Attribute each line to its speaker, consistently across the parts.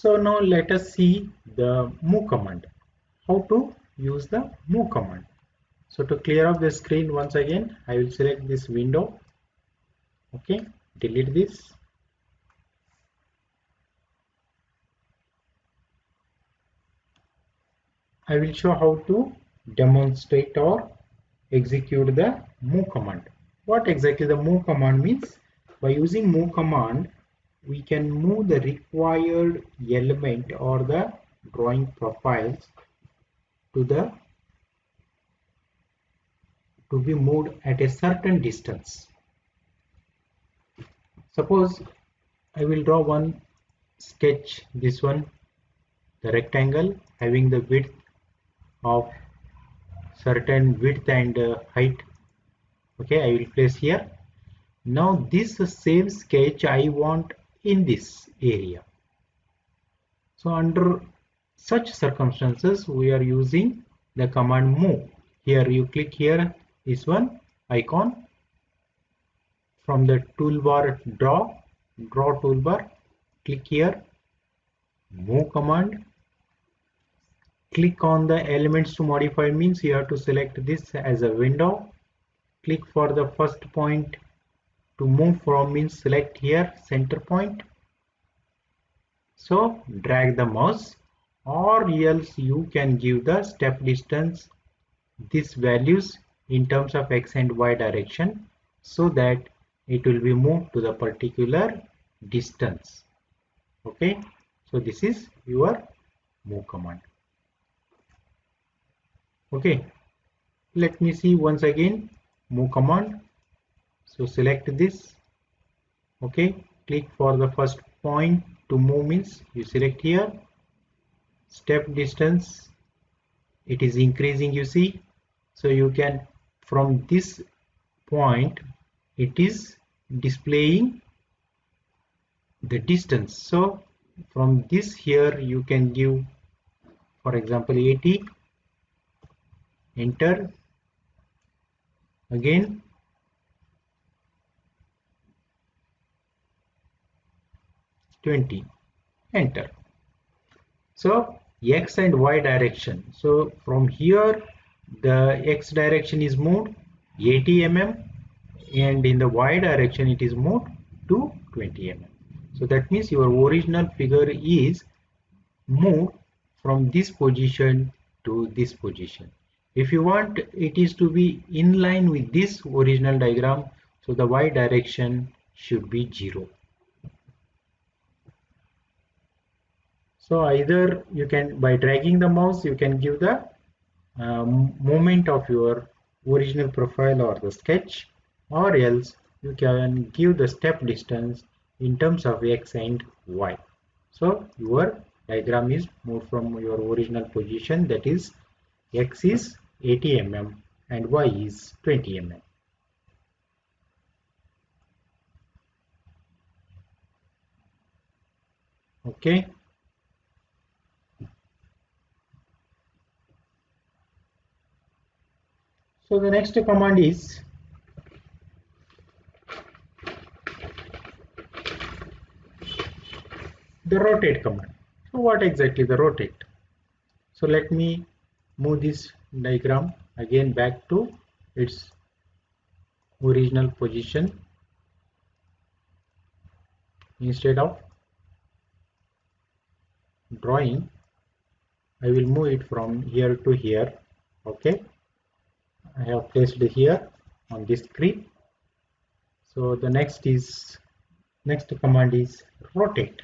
Speaker 1: So now let us see the move command. How to use the move command. So to clear off the screen once again, I will select this window. Okay, delete this. I will show how to demonstrate or execute the move command. What exactly the move command means? By using move command, we can move the required element or the drawing profiles to be moved at a certain distance. Suppose I will draw one sketch, this one, the rectangle having the width of certain width and height. Okay, I will place here. Now this same sketch I want in this area. So under such circumstances we are using the command move. Here you click here, this one icon, from the toolbar draw toolbar, click here, move command, click on the elements to modify, means you have to select this as a window, click for the first point to move from, means select here center point. So drag the mouse, or else you can give the step distance these values in terms of x and y direction, so that it will be moved to the particular distance. Okay, so this is your move command. Okay, let me see once again move command. So select this. Okay, click for the first point to move, means you select here, step distance, it is increasing, you see. So you can, from this point, it is displaying the distance. So from this here you can give, for example, 80, enter, again, $20, enter. So x and y direction. So from here the x direction is moved 80 mm, and in the y direction it is moved to 20 mm. So that means your original figure is moved from this position to this position. If you want it is to be in line with this original diagram, so the y direction should be 0. So either you can, by dragging the mouse, you can give the movement of your original profile or the sketch, or else you can give the step distance in terms of x and y. So your diagram is moved from your original position, that is x is 80 mm and y is 20 mm. Okay. So the next command is the rotate command. So what exactly the rotate? So let me move this diagram again back to its original position. Instead of drawing, I will move it from here to here. Okay, I have placed it here on this screen. So the next command is rotate.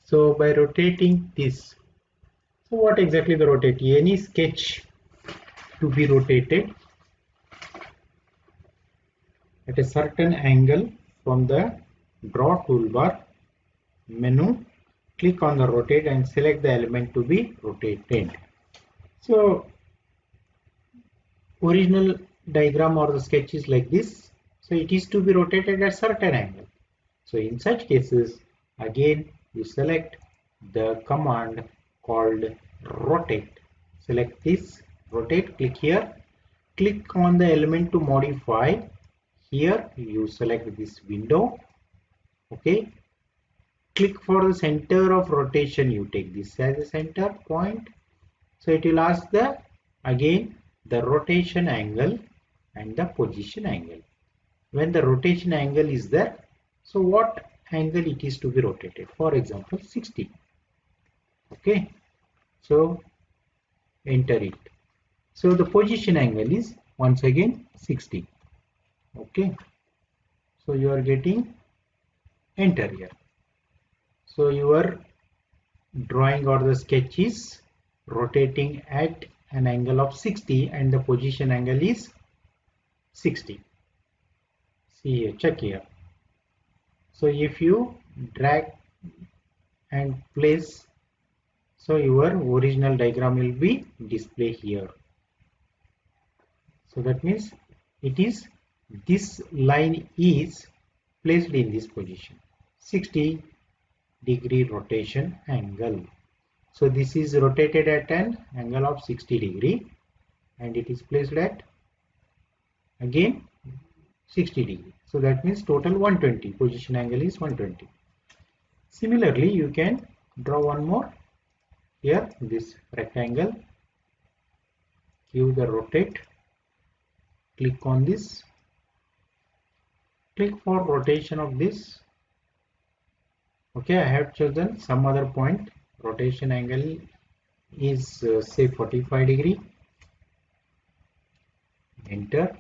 Speaker 1: So by rotating this, so what exactly the rotate? Any sketch to be rotated at a certain angle from the draw toolbar menu, click on the rotate and select the element to be rotated. So original diagram or the sketch is like this, so it is to be rotated at certain angle. So in such cases, again you select the command called rotate. Select this, rotate, click here, click on the element to modify. Here you select this window. Okay, click for the center of rotation. You take this as a center point. So it will ask again the rotation angle and the position angle. When the rotation angle is there, so what angle it is to be rotated? For example, 60. Okay, so enter it. So the position angle is once again 60. Okay, so you are getting enter here. So your drawing or the sketch is rotating at an angle of 60 and the position angle is 60. See here, check here. So if you drag and place, so your original diagram will be displayed here. So that means it is, this line is placed in this position, 60-degree rotation angle. So this is rotated at an angle of 60 degree and it is placed at again 60 degree. So that means total 120, position angle is 120. Similarly, you can draw one more here, this rectangle, give the rotate, click on this, click for rotation of this. Okay, I have chosen some other point, rotation angle is say 45 degree, enter,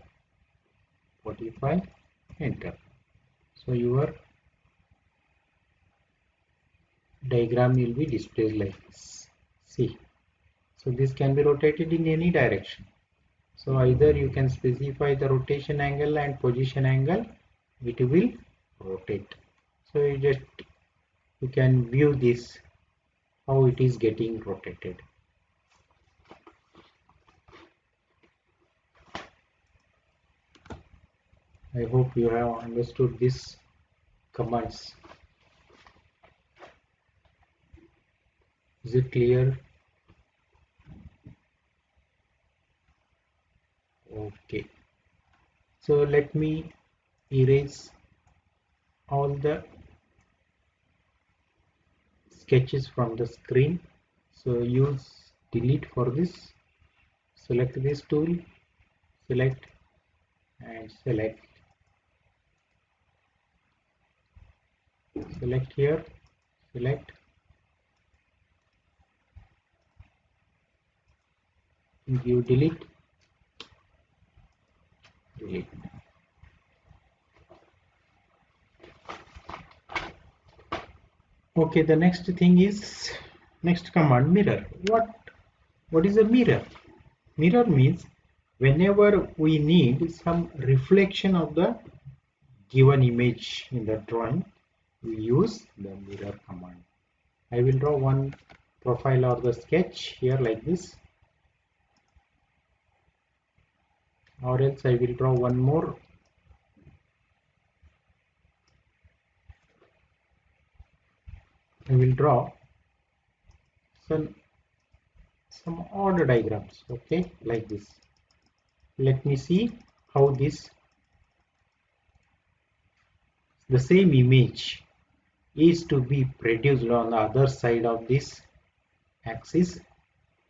Speaker 1: 45, enter. So your diagram will be displayed like this. See, so this can be rotated in any direction. So either you can specify the rotation angle and position angle, it will rotate. So you can view this, how it is getting rotated. I hope you have understood these commands. Is it clear? Okay. So let me erase all the sketches from the screen. So use delete for this. Select this tool, select and select here, select, give delete. Okay, the next thing is, next command, mirror. What is a mirror? Mirror means whenever we need some reflection of the given image in the drawing, we use the mirror command. I will draw one profile or the sketch here like this, or else I will draw one more. I will draw some odd diagrams, okay, like this. Let me see how this, the same image is to be produced on the other side of this axis.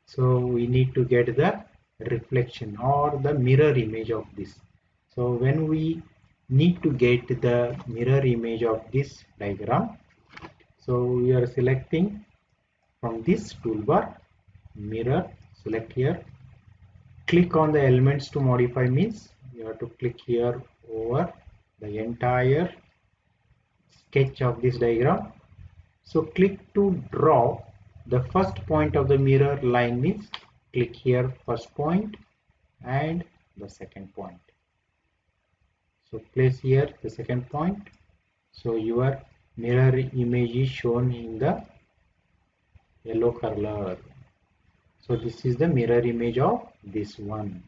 Speaker 1: So we need to get the reflection or the mirror image of this. So when we need to get the mirror image of this diagram, so we are selecting from this toolbar, mirror, select here, click on the elements to modify, means you have to click here over the entire sketch of this diagram. So click to draw the first point of the mirror line, means click here first point and the second point. So place here the second point. So your mirror image is shown in the yellow color. So this is the mirror image of this one.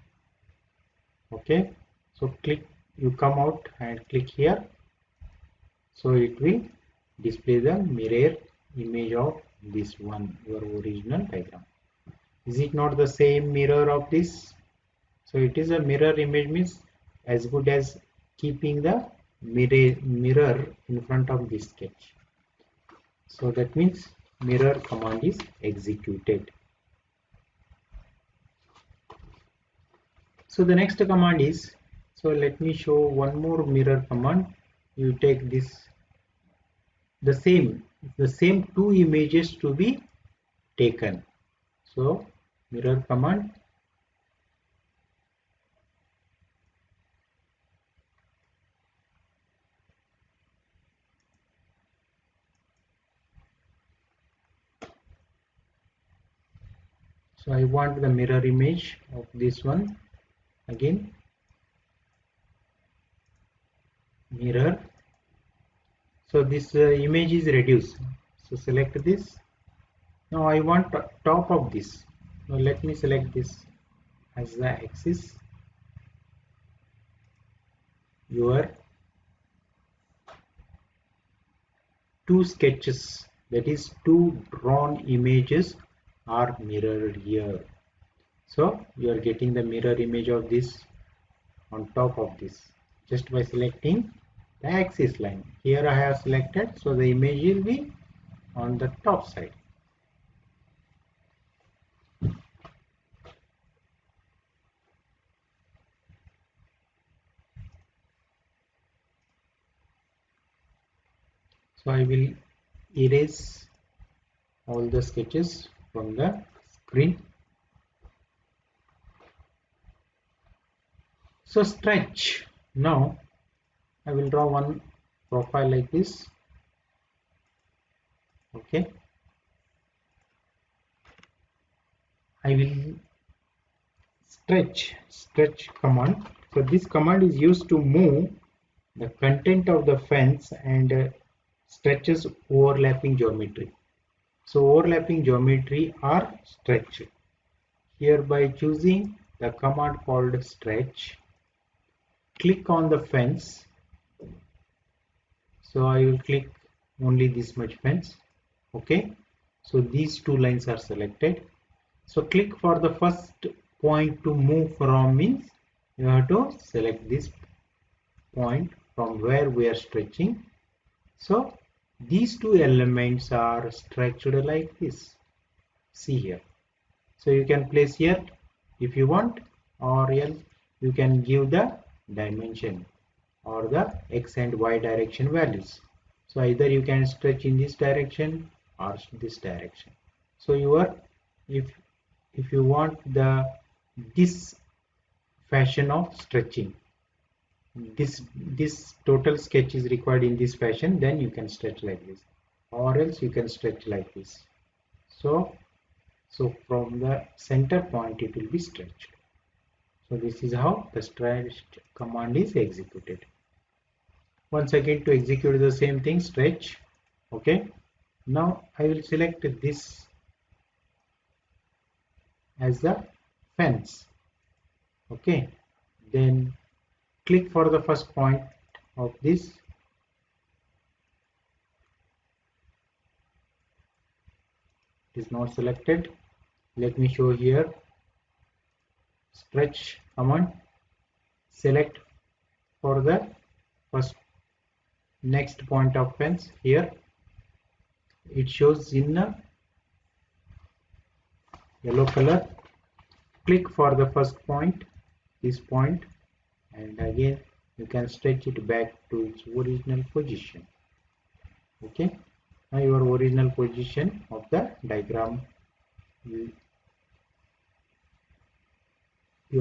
Speaker 1: Okay, so click, you come out and click here. So it will display the mirror image of this one, your original diagram. Is it not the same mirror of this? So it is a mirror image, means as good as keeping the mirror in front of this sketch. So that means mirror command is executed. So the next command is, so let me show one more mirror command. You take this, the same two images to be taken. So mirror command, so I want the mirror image of this one. Again, mirror. So this image is reduced. So select this. Now I want top of this. Now let me select this as the axis. Your two sketches, that is two drawn images, are mirrored here. So you are getting the mirror image of this on top of this just by selecting the axis line. Here I have selected, so the image will be on the top side. So I will erase all the sketches from the screen. So stretch. Now I will draw one profile like this. Okay. I will stretch command. So this command is used to move the content of the fence and stretches overlapping geometry. So overlapping geometry are stretched. Here by choosing the command called stretch, click on the fence. So I will click only this much fence. Okay. So these two lines are selected. So click for the first point to move from, means you have to select this point from where we are stretching. So these two elements are stretched like this. See here. So you can place here if you want, or else you can give the dimension or the x and y direction values. So either you can stretch in this direction or this direction. So if you want this fashion of stretching, this total sketch is required in this fashion, then you can stretch like this, or else you can stretch like this. So from the center point it will be stretched. So this is how the stretch command is executed. Once again, to execute the same thing, stretch. Okay. Now I will select this as the fence. Okay. Then click for the first point of this. It is not selected. Let me show here. Stretch command. Select for the first next point of fence. Here it shows in a yellow color. Click for the first point, this point, and again you can stretch it back to its original position. Okay. Now your original position of the diagram, you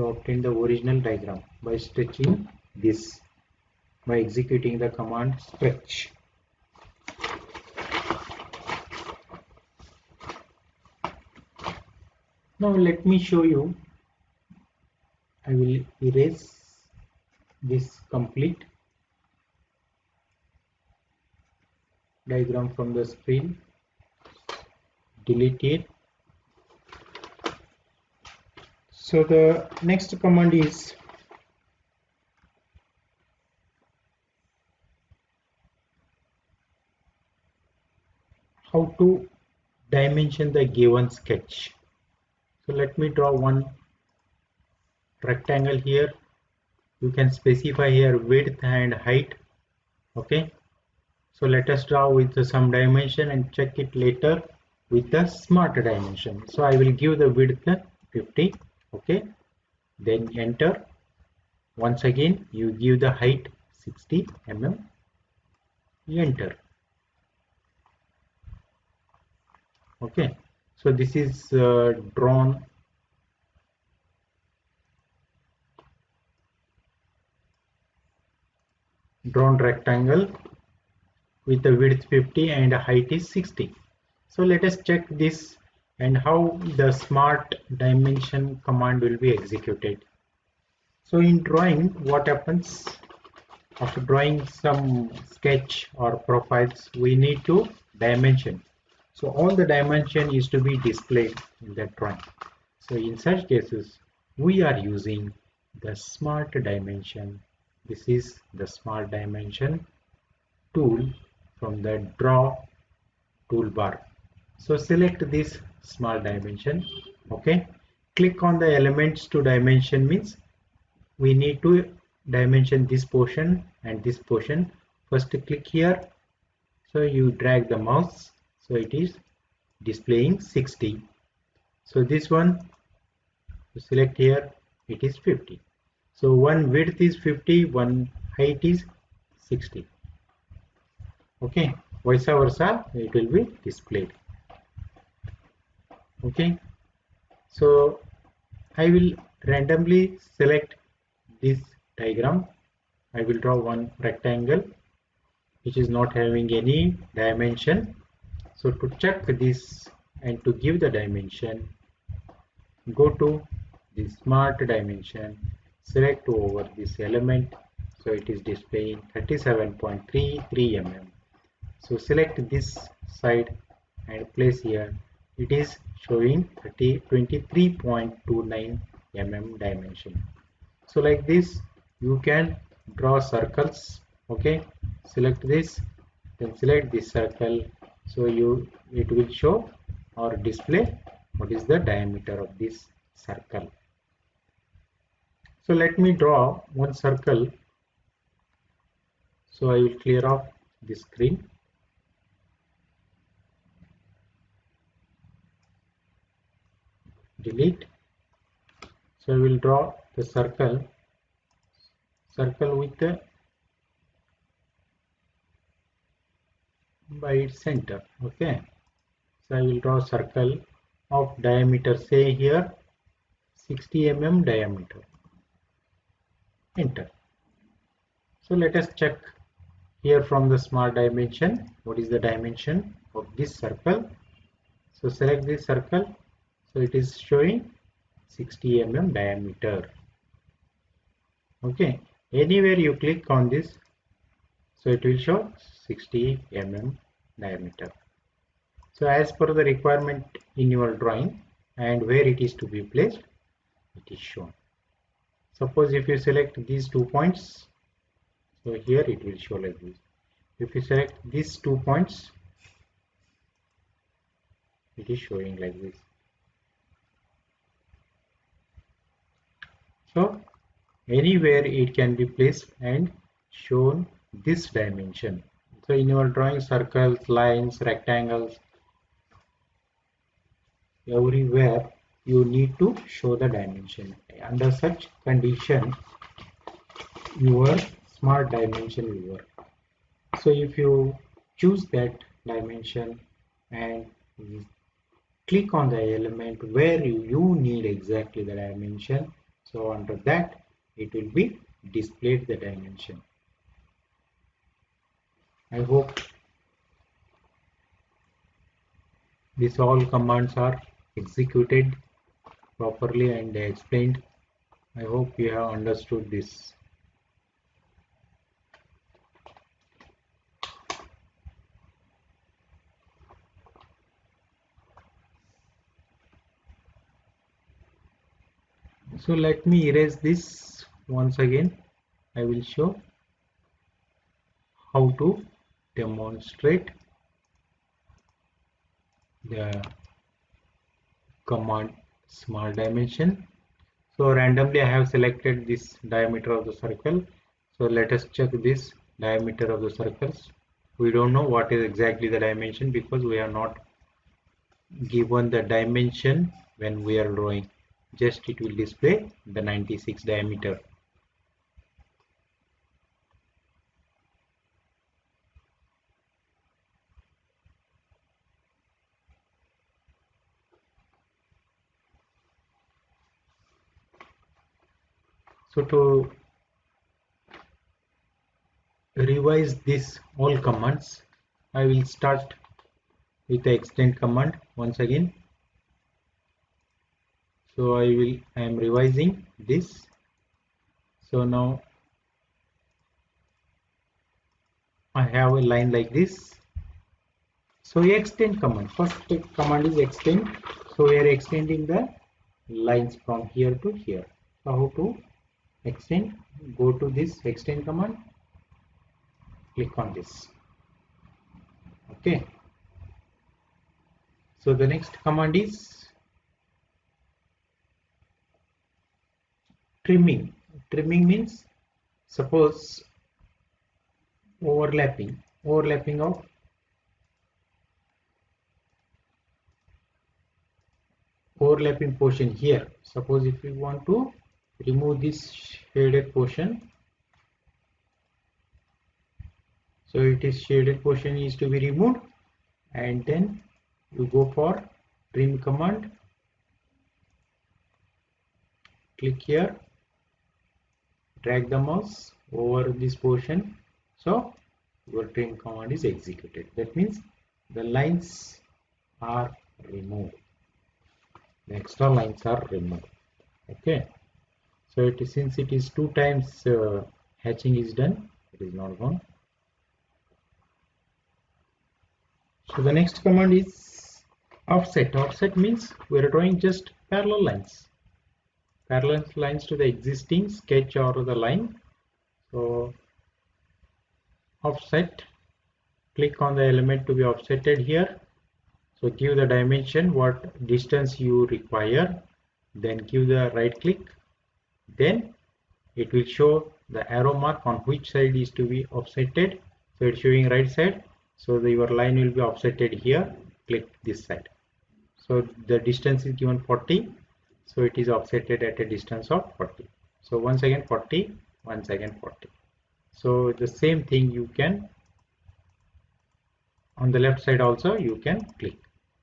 Speaker 1: obtain the original diagram by stretching this, by executing the command stretch. Now let me show you. I will erase this complete diagram from the screen, delete it. So the next command is how to dimension the given sketch. So let me draw one rectangle here. You can specify here width and height. Okay. So let us draw with some dimension and check it later with the smart dimension. So I will give the width 50. Okay, then enter. Once again you give the height 60 mm, enter. Okay, so this is drawn rectangle with the width 50 and height is 60. So let us check this and how the smart dimension command will be executed. So in drawing, what happens after drawing some sketch or profiles, we need to dimension. So all the dimension is to be displayed in that drawing. So in such cases, we are using the smart dimension. This is the smart dimension tool from the draw toolbar. So select this small dimension. Okay, click on the elements to dimension means we need to dimension this portion and this portion. First click here, so you drag the mouse, so it is displaying 60. So this one you select here, it is 50. So one width is 50, one height is 60. Okay, vice versa it will be displayed. Okay, so I will randomly select this diagram. I will draw one rectangle which is not having any dimension. So to check this and to give the dimension, go to the smart dimension, select over this element. So it is displaying 37.33 mm. So select this side and place here. It is showing 23.29 mm dimension. So like this you can draw circles. Okay, select this, then select this circle, so it will show or display what is the diameter of this circle. So let me draw one circle. So I will clear off the screen. Delete. So I will draw the circle with the by its center. Okay, so I will draw a circle of diameter, say here 60 mm diameter. Enter. So let us check here from the smart dimension what is the dimension of this circle. So select this circle, so it is showing 60 mm diameter. Okay, anywhere you click on this, so it will show 60 mm diameter. So as per the requirement in your drawing and where it is to be placed, it is shown. Suppose if you select these 2 points, so here it will show like this. If you select these 2 points, it is showing like this. So anywhere it can be placed and shown this dimension. So in your drawing, circles, lines, rectangles, everywhere you need to show the dimension. Under such condition, your smart dimension will work. So if you choose that dimension and click on the element where you need exactly the dimension, so under that it will be displayed the dimension. I hope these all commands are executed properly and explained. I hope you have understood this. So let me erase this once again. I will show how to demonstrate the command smart dimension. So randomly I have selected this diameter of the circle. So let us check this diameter of the circles. We don't know what is exactly the dimension because we are not given the dimension when we are drawing. Just it will display the 96 diameter. So to revise this all commands, I will start with the extend command once again. So I am revising this. So now I have a line like this. So extend command, first command is extend. So we are extending the lines from here to here. So how to extend? Go to this extend command, click on this. Okay. So the next command is trimming. Trimming means suppose overlapping of overlapping portion here. Suppose if we want to remove this shaded portion, so it is shaded portion is to be removed, and then you go for trim command, click here, drag the mouse over this portion, so your trim command is executed. That means the lines are removed, the extra lines are removed. Okay, so it is, since it is 2 times hatching is done, it is not gone. So the next command is offset. Offset means we are drawing just parallel lines to the existing sketch or the line. So offset, click on the element to be offsetted here. So give the dimension, what distance you require, then give the right click, then it will show the arrow mark on which side is to be offsetted. So it's showing right side, so your line will be offsetted here, click this side. So the distance is given 40, so it is offsetted at a distance of 40. So once again 40, once again 40. So the same thing you can on the left side also you can click.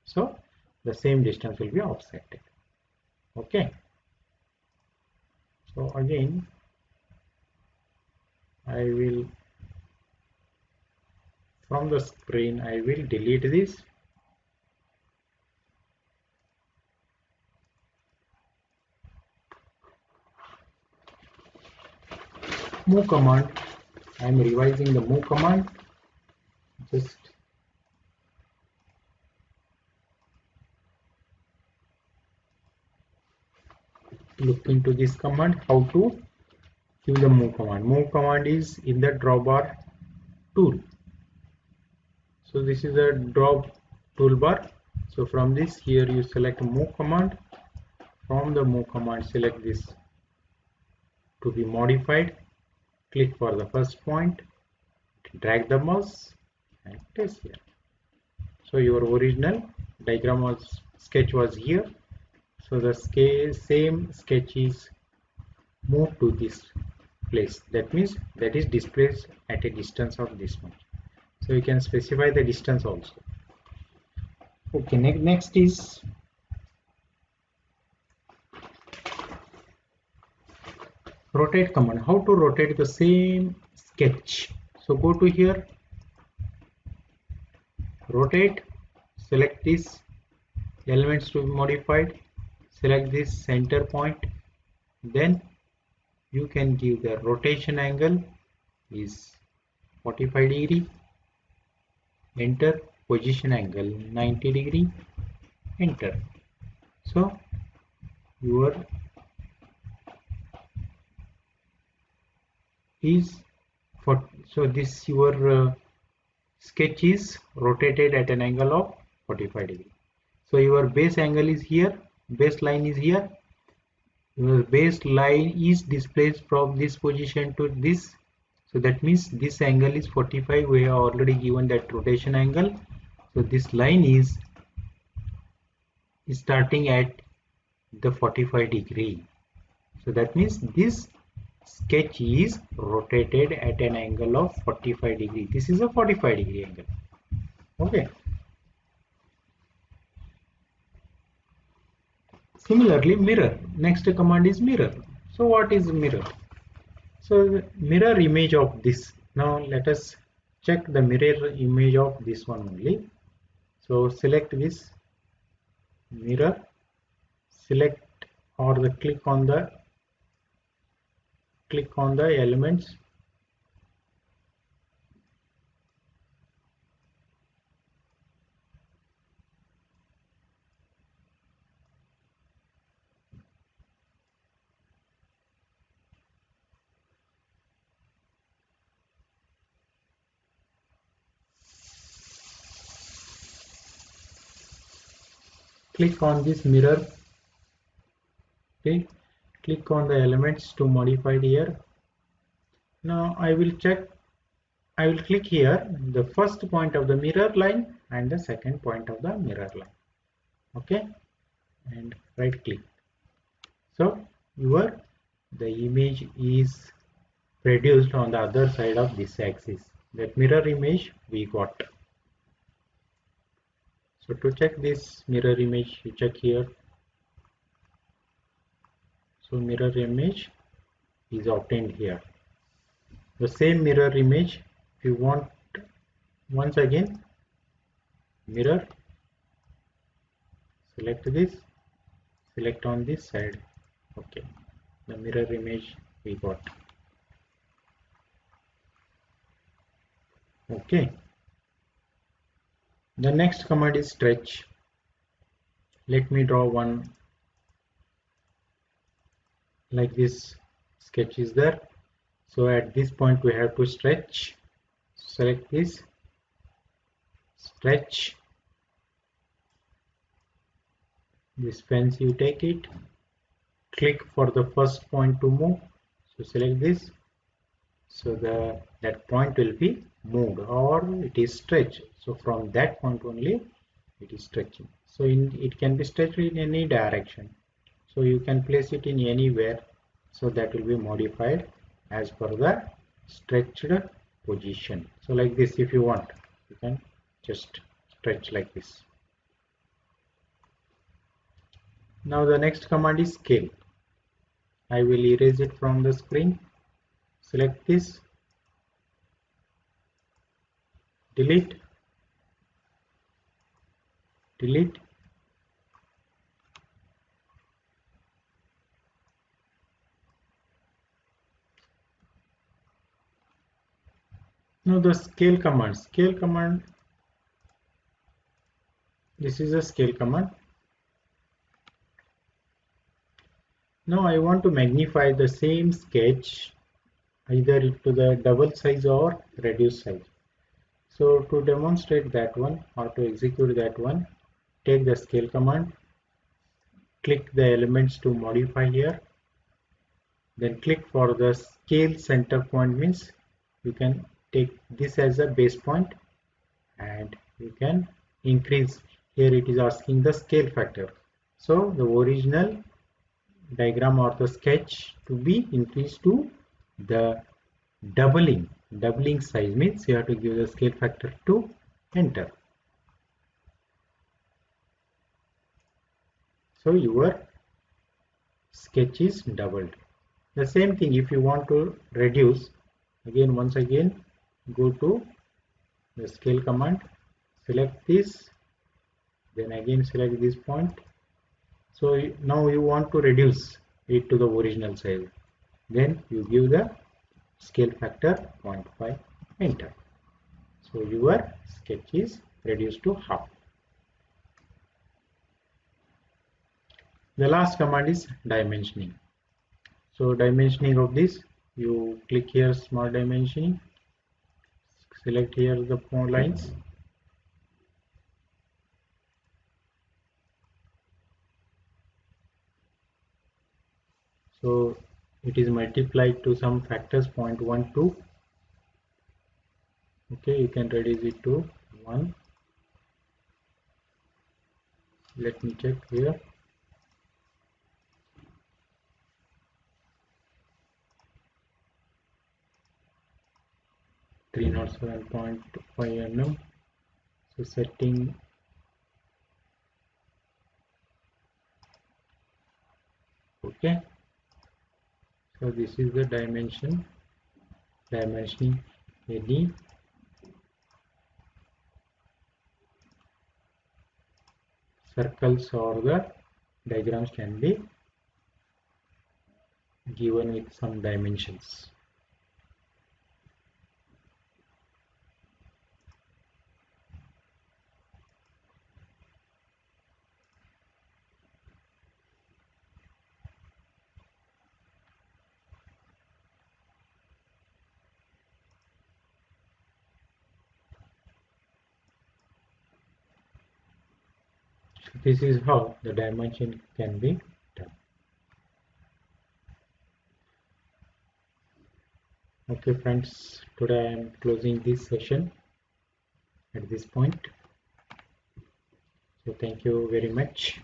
Speaker 1: So the same distance will be offsetted. Okay. So again I will, from the screen I will delete this. Move command, I am revising the move command. Just look into this command, how to give the move command. Move command is in the drawbar tool. So this is a draw toolbar. So from this, here you select move command. From the move command, select this to be modified. Click for the first point, drag the mouse and place here. So your original diagram was sketch was here. So the same sketch is moved to this place. That means that is displayed at a distance of this much. So you can specify the distance also. Okay, next is rotate command. How to rotate the same sketch? So go to here, rotate, select this elements to be modified, select this center point, then you can give the rotation angle is 45 degree, enter, position angle 90 degree, enter. So your is for, so this your sketch is rotated at an angle of 45 degree. So your base angle is here, baseline is here, your baseline is displaced from this position to this So that means this angle is 45. We have already given that rotation angle. So this line is starting at the 45 degree. So that means this sketch is rotated at an angle of 45 degree. This is a 45 degree angle. Okay. Similarly, mirror. Next command is mirror. So what is mirror? So mirror image of this. Now let us check the mirror image of this one only. So select this mirror, select or the click on the elements. Click on this mirror. Okay, click on the elements to modify here. Now I will click here the first point of the mirror line and the second point of the mirror line. Okay, and right click. So the image is produced on the other side of this axis. That mirror image we got. So to check this mirror image, you check here. So mirror image is obtained here. The same mirror image, if you want, once again mirror, select this, select on this side. Okay, the mirror image we got. Okay, the next command is stretch. Let me draw one like this. Sketch is there. So at this point we have to stretch. Select this, stretch. This fence you take it, click for the first point to move. So select this. So that point will be moved or it is stretched. So from that point only it is stretching. So it can be stretched in any direction. So you can place it in anywhere. So that will be modified as per the stretched position. So like this, if you want, you can just stretch like this. Now the next command is scale. I will erase it from the screen. Select this, delete, delete. Now the scale command, this is a scale command. Now I want to magnify the same sketch either to the double size or reduce size. So to demonstrate that one or to execute that one, take the scale command, click the elements to modify here, then click for the scale center point, means you can take this as a base point and you can increase. Here it is asking the scale factor. So the original diagram or the sketch to be increased to the doubling size, means you have to give the scale factor to enter. So your sketch is doubled. The same thing if you want to reduce, once again go to the scale command, select this, then again select this point. So now you want to reduce it to the original size, then you give the scale factor 0.5, enter. So your sketch is reduced to half. The last command is dimensioning. So dimensioning of this, you click here smart dimensioning, select here the lines, so it is multiplied to some factors 0.12. Okay, you can reduce it to 1. Let me check here. Three not 7.5 mm. So setting, okay. So this is the dimensioning any circles or the diagrams can be given with some dimensions. So this is how the dimension can be done. Okay friends, today I am closing this session at this point. So thank you very much.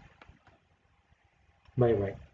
Speaker 1: Bye bye.